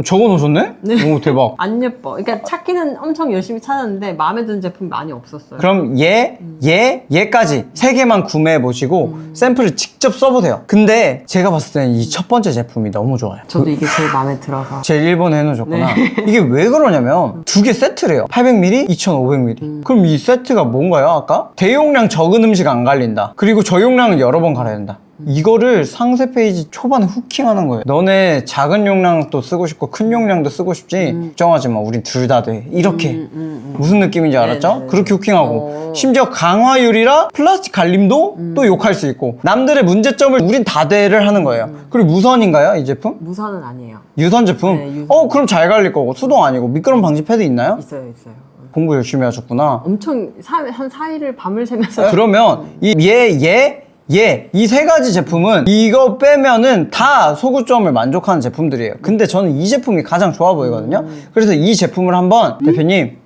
적어놓으셨네? 네. 오, 대박. 안 예뻐. 그러니까 찾기는 엄청 열심히 찾았는데 마음에 드는 제품이 많이 없었어요. 그럼 얘까지 세 개만 구매해보시고 샘플을 직접 써보세요. 근데 제가 봤을 때는 이 첫 번째 제품이 너무 좋아요. 저도 이게 제일 마음에 들어서. 제일 1번에 해놓으셨구나. 이게 왜 그러냐면 두 개 세트래요. 800ml, 2500ml. 그럼 이 세트가 뭔가요, 아까? 대용량 적은 음식 안 갈린다. 그리고 저용량은 여러 번 갈아야 된다. 이거를 상세 페이지 초반에 후킹하는 거예요. 너네 작은 용량도 쓰고 싶고 큰 용량도 쓰고 싶지 걱정하지 마. 우린 둘 다 돼. 이렇게. 무슨 느낌인지 알았죠? 네네네. 그렇게 후킹하고 심지어 강화유리라 플라스틱 갈림도 또 욕할 수 있고 남들의 문제점을 우린 다 대를 하는 거예요. 그리고 무선인가요, 이 제품? 무선은 아니에요. 유선 제품? 네, 유선. 그럼 잘 갈릴 거고 수동 아니고 미끄럼 방지 패드 있나요? 있어요. 공부 열심히 하셨구나. 엄청 한 4일을 밤을 새면서 그러면 이 세 가지 제품은 이거 빼면은 다 소구점을 만족하는 제품들이에요. 근데 저는 이 제품이 가장 좋아 보이거든요. 그래서 이 제품을 한번 대표님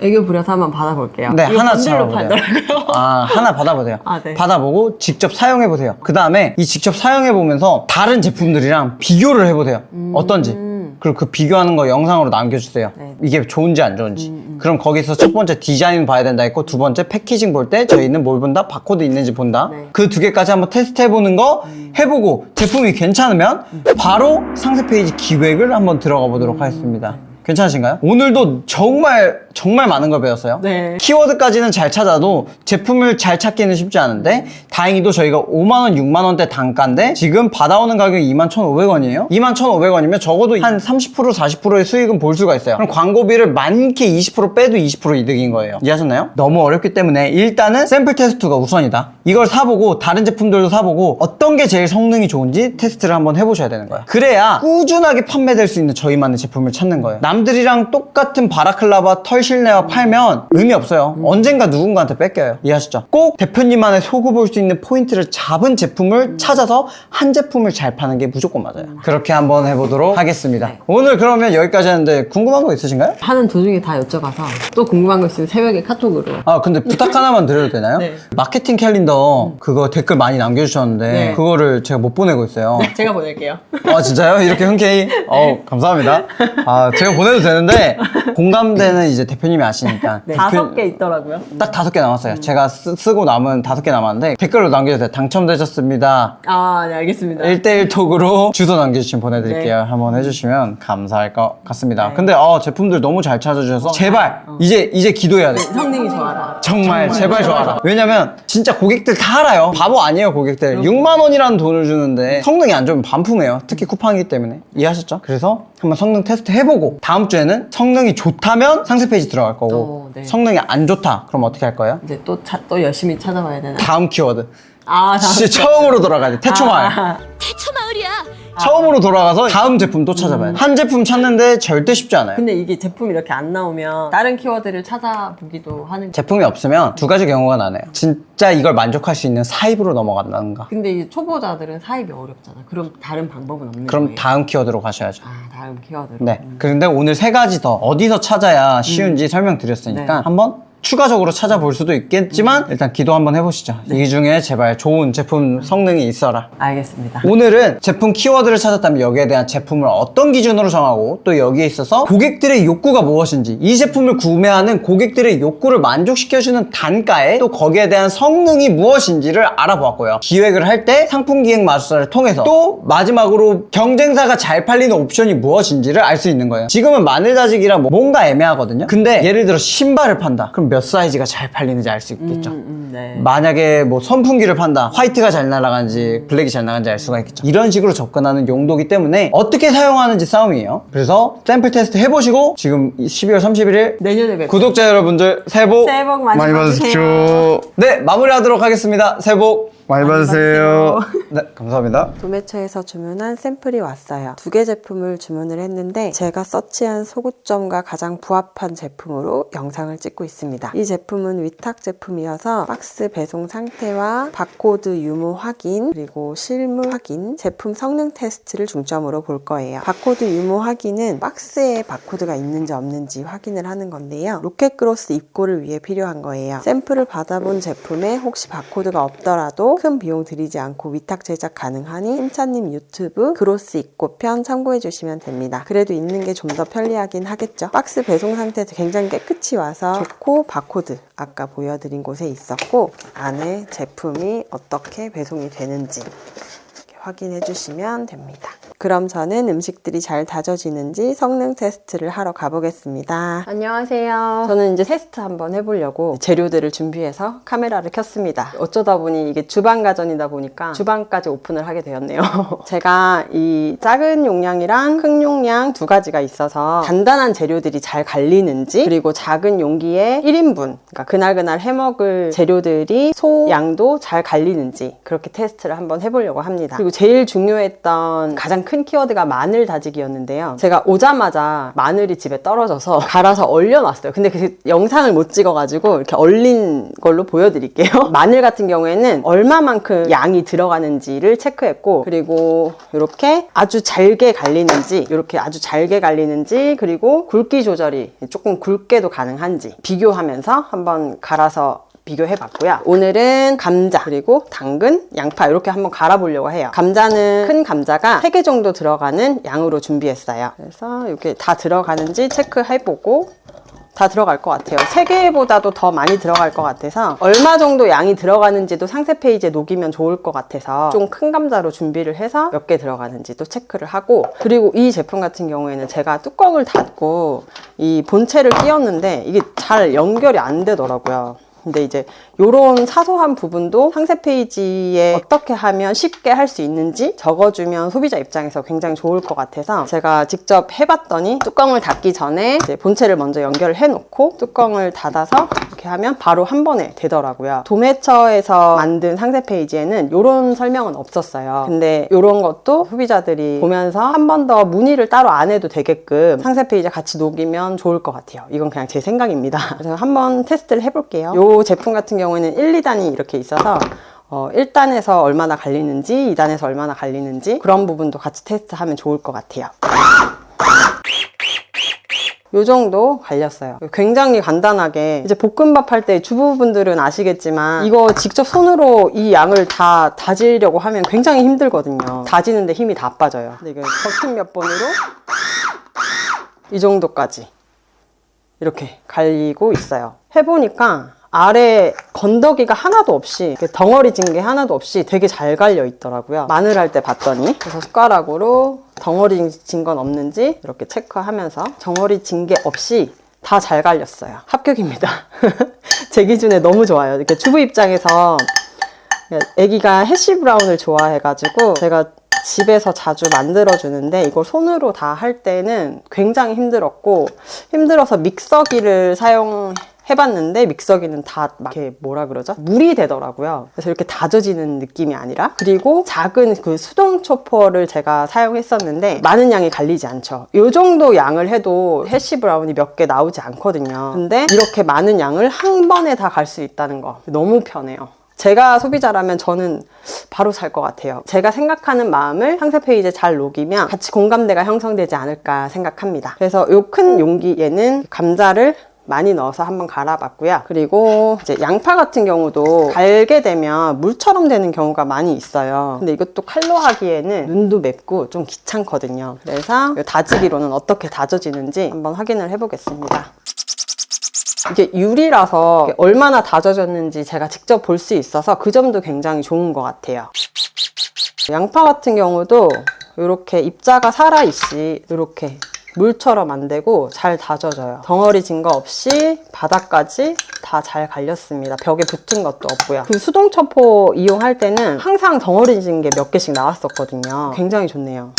애교 부려서 한번 받아볼게요. 네, 이거 하나 번들로 잡아보세요. 팔더라고요. 하나 받아보세요. 네. 받아보고 직접 사용해보세요. 그 다음에 이 직접 사용해보면서 다른 제품들이랑 비교를 해보세요. 어떤지. 그리고 그 비교하는 거 영상으로 남겨주세요. 네. 이게 좋은지 안 좋은지. 그럼 거기서 첫 번째 디자인 봐야 된다 했고 두 번째 패키징 볼 때 저희는 뭘 본다? 바코드 있는지 본다. 네. 그 두 개까지 한번 테스트 해보는 거 해보고 제품이 괜찮으면 바로 상세 페이지 기획을 한번 들어가 보도록 하겠습니다. 괜찮으신가요? 오늘도 정말 많은 걸 배웠어요. 네. 키워드까지는 잘 찾아도 제품을 잘 찾기는 쉽지 않은데 다행히도 저희가 5만원, 6만원대 단가인데 지금 받아오는 가격이 21,500원이에요. 21,500원이면 적어도 한 30%, 40%의 수익은 볼 수가 있어요. 그럼 광고비를 많게 20% 빼도 20% 이득인 거예요. 이해하셨나요? 너무 어렵기 때문에 일단은 샘플 테스트가 우선이다. 이걸 사보고 다른 제품들도 사보고 어떤 게 제일 성능이 좋은지 테스트를 한번 해보셔야 되는 거예요. 그래야 꾸준하게 판매될 수 있는 저희만의 제품을 찾는 거예요. 남들이랑 똑같은 바라클라바 털 실내화 팔면 의미 없어요. 언젠가 누군가한테 뺏겨요. 이해하시죠? 꼭 대표님만의 속을 볼 수 있는 포인트를 잡은 제품을 찾아서 한 제품을 잘 파는 게 무조건 맞아요. 그렇게 한번 해보도록 하겠습니다. 네. 오늘 그러면 여기까지 하는데 궁금한 거 있으신가요? 하는 도중에 다 여쭤봐서 또 궁금한 거 있으면 새벽에 카톡으로. 근데 부탁 하나만 드려도 되나요? 네. 마케팅 캘린더 그거 댓글 많이 남겨주셨는데 네. 그거를 제가 못 보내고 있어요. 제가 보낼게요. 진짜요? 이렇게 흔쾌히? 감사합니다. 제가 보내도 되는데 공감되는 이제 대표님이 아시니까. 네. 5개 있더라고요. 딱 5개 남았어요. 제가 쓰고 남은 5개 남았는데 댓글로 남겨주세요. 당첨되셨습니다. 네, 알겠습니다. 1대1 톡으로 주소 남겨주시면 보내드릴게요. 네. 한번 해주시면 감사할 것 같습니다. 네. 근데 제품들 너무 잘 찾아주셔서 제발 이제 기도해야 돼. 성능이 좋아라. 정말 제발 좋아라. 왜냐면 진짜 고객들 다 알아요. 바보 아니에요 고객들. 6만 원이라는 돈을 주는데 성능이 안 좋으면 반품해요. 특히 쿠팡이기 때문에. 이해하셨죠? 그래서 한번 성능 테스트 해보고 다음 주에는 성능이 좋다면 상세 페이지 들어갈 거고 네. 성능이 안 좋다 그럼 어떻게 할 거예요? 이제 또 열심히 찾아봐야 되나? 다음 키워드. 다음 진짜 처음으로 돌아가야 돼. 태초마을. 태초마을이야. 처음으로 돌아가서 다음 제품 또 찾아봐야 돼. 한 제품 찾는데 절대 쉽지 않아요. 근데 이게 제품이 이렇게 안 나오면 다른 키워드를 찾아보기도 하는. 제품이 없으면 두 가지 경우가 나네요. 진짜 이걸 만족할 수 있는 사입으로 넘어간다든가. 근데 이제 초보자들은 사입이 어렵잖아. 그럼 다른 방법은 없는 그럼 거예요? 다음 키워드로 가셔야죠. 다음 키워드로. 네. 그런데 오늘 세 가지 더 어디서 찾아야 쉬운지 설명드렸으니까 네. 한번 추가적으로 찾아볼 수도 있겠지만 일단 기도 한번 해보시죠. 이 중에 제발 좋은 제품 성능이 있어라. 알겠습니다. 오늘은 제품 키워드를 찾았다면 여기에 대한 제품을 어떤 기준으로 정하고 또 여기에 있어서 고객들의 욕구가 무엇인지 이 제품을 구매하는 고객들의 욕구를 만족시켜주는 단가에 또 거기에 대한 성능이 무엇인지를 알아보았고요. 기획을 할 때 상품 기획 마술사를 통해서 또 마지막으로 경쟁사가 잘 팔리는 옵션이 무엇인지를 알 수 있는 거예요. 지금은 마늘 다지기라 뭔가 애매하거든요. 근데 예를 들어 신발을 판다. 그럼 몇 사이즈가 잘 팔리는지 알 수 있겠죠. 네. 만약에 뭐 선풍기를 판다. 화이트가 잘 날아가는지 블랙이 잘 나가는지 알 수가 있겠죠. 이런 식으로 접근하는 용도이기 때문에 어떻게 사용하는지 싸움이에요. 그래서 샘플 테스트 해보시고 지금 12월 31일 내년에 뵙죠. 구독자 여러분들 새해 복 많이 받으세요. 네, 마무리하도록 하겠습니다. 새해 복 많이 받으세요. 네, 감사합니다. 도매처에서 주문한 샘플이 왔어요. 2개 제품을 주문을 했는데 제가 서치한 소구점과 가장 부합한 제품으로 영상을 찍고 있습니다. 이 제품은 위탁 제품이어서 박스 배송 상태와 바코드 유무 확인 그리고 실물 확인, 제품 성능 테스트를 중점으로 볼 거예요. 바코드 유무 확인은 박스에 바코드가 있는지 없는지 확인을 하는 건데요. 로켓그로스 입고를 위해 필요한 거예요. 샘플을 받아본 제품에 혹시 바코드가 없더라도 큰 비용 들이지 않고 위탁 제작 가능하니 힘찬님 유튜브 그로스 입고 편 참고해주시면 됩니다. 그래도 있는 게 좀 더 편리하긴 하겠죠. 박스 배송 상태도 굉장히 깨끗이 와서 좋고, 바코드 아까 보여드린 곳에 있었고, 안에 제품이 어떻게 배송이 되는지 확인해 주시면 됩니다. 그럼 저는 음식들이 잘 다져지는지 성능 테스트를 하러 가보겠습니다. 안녕하세요. 저는 이제 테스트 한번 해보려고 재료들을 준비해서 카메라를 켰습니다. 어쩌다 보니 이게 주방 가전이다 보니까 주방까지 오픈을 하게 되었네요. 제가 이 작은 용량이랑 큰 용량 두 가지가 있어서 단단한 재료들이 잘 갈리는지, 그리고 작은 용기에 1인분, 그러니까 그날 해먹을 재료들이 소양도 잘 갈리는지 그렇게 테스트를 한번 해보려고 합니다. 그리고 제일 중요했던 가장 큰 키워드가 마늘 다지기였는데요. 제가 오자마자 마늘이 집에 떨어져서 갈아서 얼려놨어요. 근데 그 영상을 못 찍어가지고 이렇게 얼린 걸로 보여드릴게요. 마늘 같은 경우에는 얼마만큼 양이 들어가는지를 체크했고, 그리고 이렇게 아주 잘게 갈리는지, 이렇게 아주 잘게 갈리는지, 그리고 굵기 조절이 조금 굵게도 가능한지 비교하면서 한번 갈아서 비교해봤고요. 오늘은 감자, 그리고 당근, 양파 이렇게 한번 갈아보려고 해요. 감자는 큰 감자가 3개 정도 들어가는 양으로 준비했어요. 그래서 이렇게 다 들어가는지 체크해보고, 다 들어갈 것 같아요. 3개보다도 더 많이 들어갈 것 같아서 얼마 정도 양이 들어가는지도 상세 페이지에 녹이면 좋을 것 같아서 좀 큰 감자로 준비를 해서 몇 개 들어가는지도 체크를 하고, 그리고 이 제품 같은 경우에는 제가 뚜껑을 닫고 이 본체를 끼웠는데 이게 잘 연결이 안 되더라고요. 근데 이제 요런 사소한 부분도 상세 페이지에 어떻게 하면 쉽게 할 수 있는지 적어주면 소비자 입장에서 굉장히 좋을 것 같아서 제가 직접 해봤더니 뚜껑을 닫기 전에 이제 본체를 먼저 연결을 해놓고 뚜껑을 닫아서 이렇게 하면 바로 한 번에 되더라고요. 도매처에서 만든 상세 페이지에는 요런 설명은 없었어요. 근데 요런 것도 소비자들이 보면서 한 번 더 문의를 따로 안 해도 되게끔 상세 페이지에 같이 녹이면 좋을 것 같아요. 이건 그냥 제 생각입니다. 그래서 한번 테스트를 해볼게요. 요 제품 같은 경우에는 1, 2단이 이렇게 있어서 1단에서 얼마나 갈리는지, 2단에서 얼마나 갈리는지 그런 부분도 같이 테스트하면 좋을 것 같아요. 요 정도 갈렸어요. 굉장히 간단하게, 이제 볶음밥 할 때 주부분들은 아시겠지만 이거 직접 손으로 이 양을 다 다지려고 하면 굉장히 힘들거든요. 다지는데 힘이 다 빠져요. 근데 이게 버튼 몇 번으로 이 정도까지 이렇게 갈리고 있어요. 해보니까 아래 건더기가 하나도 없이, 덩어리진 게 하나도 없이 되게 잘 갈려 있더라고요. 마늘 할 때 봤더니. 그래서 숟가락으로 덩어리진 건 없는지 이렇게 체크하면서 덩어리진 게 없이 다 잘 갈렸어요. 합격입니다. 제 기준에 너무 좋아요. 이렇게 주부 입장에서, 애기가 해시 브라운을 좋아해가지고 제가 집에서 자주 만들어주는데 이걸 손으로 다 할 때는 굉장히 힘들어서 믹서기를 사용해봤는데 믹서기는 다 막 이렇게 뭐라 그러죠? 물이 되더라고요. 그래서 이렇게 다져지는 느낌이 아니라, 그리고 작은 그 수동 초퍼를 제가 사용했었는데 많은 양이 갈리지 않죠. 이 정도 양을 해도 해시 브라운이 몇 개 나오지 않거든요. 근데 이렇게 많은 양을 한 번에 다 갈 수 있다는 거 너무 편해요. 제가 소비자라면 저는 바로 살 것 같아요. 제가 생각하는 마음을 상세 페이지에 잘 녹이면 같이 공감대가 형성되지 않을까 생각합니다. 그래서 이 큰 용기에는 감자를 많이 넣어서 한번 갈아봤고요. 그리고 이제 양파 같은 경우도 갈게 되면 물처럼 되는 경우가 많이 있어요. 근데 이것도 칼로 하기에는 눈도 맵고 좀 귀찮거든요. 그래서 다지기로는 어떻게 다져지는지 한번 확인을 해보겠습니다. 이게 유리라서 얼마나 다져졌는지 제가 직접 볼 수 있어서 그 점도 굉장히 좋은 것 같아요. 양파 같은 경우도 이렇게 입자가 살아있이 이렇게 물처럼 안 되고 잘 다져져요. 덩어리 진 거 없이 바닥까지 다 잘 갈렸습니다. 벽에 붙은 것도 없고요. 그 수동 첩포 이용할 때는 항상 덩어리 진 게 몇 개씩 나왔었거든요. 굉장히 좋네요.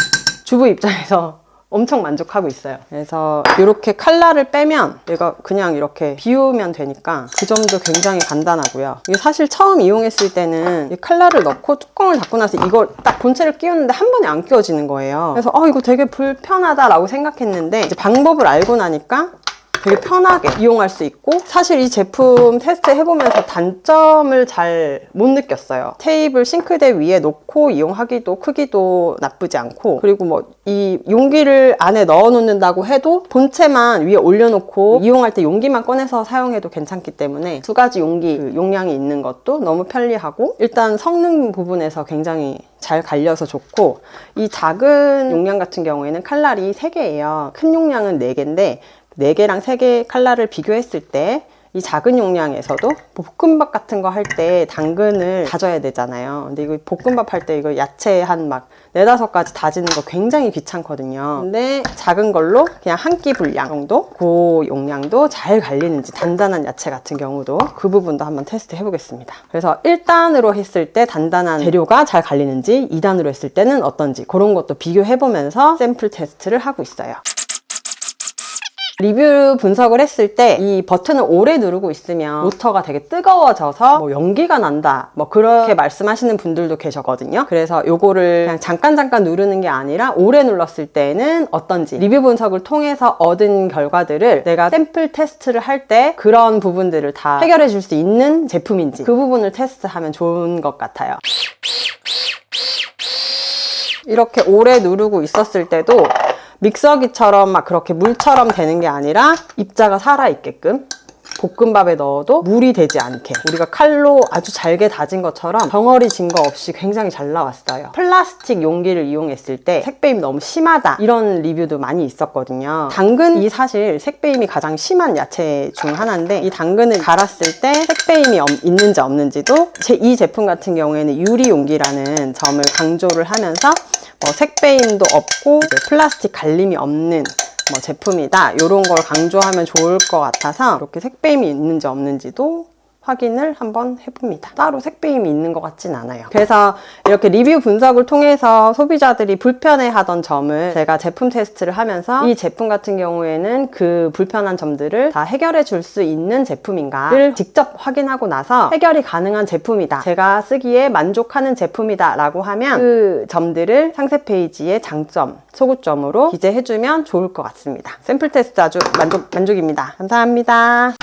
주부 입장에서 엄청 만족하고 있어요. 그래서 이렇게 칼날을 빼면 얘가 그냥 이렇게 비우면 되니까 그 점도 굉장히 간단하고요. 이게 사실 처음 이용했을 때는 이 칼날을 넣고 뚜껑을 닫고 나서 이걸 딱 본체를 끼웠는데 한 번에 안 끼워지는 거예요. 그래서 이거 되게 불편하다라고 생각했는데 이제 방법을 알고 나니까 되게 편하게 이용할 수 있고, 사실 이 제품 테스트 해보면서 단점을 잘 못 느꼈어요. 테이블 싱크대 위에 놓고 이용하기도 크기도 나쁘지 않고, 그리고 뭐 이 용기를 안에 넣어 놓는다고 해도 본체만 위에 올려놓고 이용할 때 용기만 꺼내서 사용해도 괜찮기 때문에 두 가지 용기 용량이 있는 것도 너무 편리하고, 일단 성능 부분에서 굉장히 잘 갈려서 좋고, 이 작은 용량 같은 경우에는 칼날이 3개예요. 큰 용량은 4개인데 4개랑 3개 칼날을 비교했을 때 이 작은 용량에서도 볶음밥 같은 거 할 때 당근을 다져야 되잖아요. 근데 이거 볶음밥 할 때 이거 야채 한 막 4-5가지 다지는 거 굉장히 귀찮거든요. 근데 작은 걸로 그냥 한 끼 분량 정도? 그 용량도 잘 갈리는지, 단단한 야채 같은 경우도 그 부분도 한번 테스트 해보겠습니다. 그래서 1단으로 했을 때 단단한 재료가 잘 갈리는지, 2단으로 했을 때는 어떤지, 그런 것도 비교해보면서 샘플 테스트를 하고 있어요. 리뷰 분석을 했을 때 이 버튼을 오래 누르고 있으면 모터가 되게 뜨거워져서 뭐 연기가 난다, 뭐 그렇게 말씀하시는 분들도 계셨거든요. 그래서 요거를 그냥 잠깐 누르는 게 아니라 오래 눌렀을 때는 어떤지, 리뷰 분석을 통해서 얻은 결과들을 내가 샘플 테스트를 할 때 그런 부분들을 다 해결해 줄 수 있는 제품인지, 그 부분을 테스트하면 좋은 것 같아요. 이렇게 오래 누르고 있었을 때도 믹서기처럼 막 그렇게 물처럼 되는 게 아니라 입자가 살아있게끔, 볶음밥에 넣어도 물이 되지 않게 우리가 칼로 아주 잘게 다진 것처럼 덩어리 진 거 없이 굉장히 잘 나왔어요. 플라스틱 용기를 이용했을 때 색배임이 너무 심하다, 이런 리뷰도 많이 있었거든요. 당근이 사실 색배임이 가장 심한 야채 중 하나인데, 이 당근을 갈았을 때 색배임이 있는지 없는지도 이 제품 같은 경우에는 유리 용기라는 점을 강조를 하면서 색배임도 없고 플라스틱 갈림이 없는 제품이다, 이런 걸 강조하면 좋을 것 같아서 이렇게 색배임이 있는지 없는지도 확인을 한번 해봅니다. 따로 색배임이 있는 것 같진 않아요. 그래서 이렇게 리뷰 분석을 통해서 소비자들이 불편해하던 점을 제가 제품 테스트를 하면서 이 제품 같은 경우에는 그 불편한 점들을 다 해결해 줄 수 있는 제품인가를 직접 확인하고 나서 해결이 가능한 제품이다, 제가 쓰기에 만족하는 제품이다 라고 하면 그 점들을 상세 페이지에 장점, 소구점으로 기재해주면 좋을 것 같습니다. 샘플 테스트 아주 만족입니다. 감사합니다.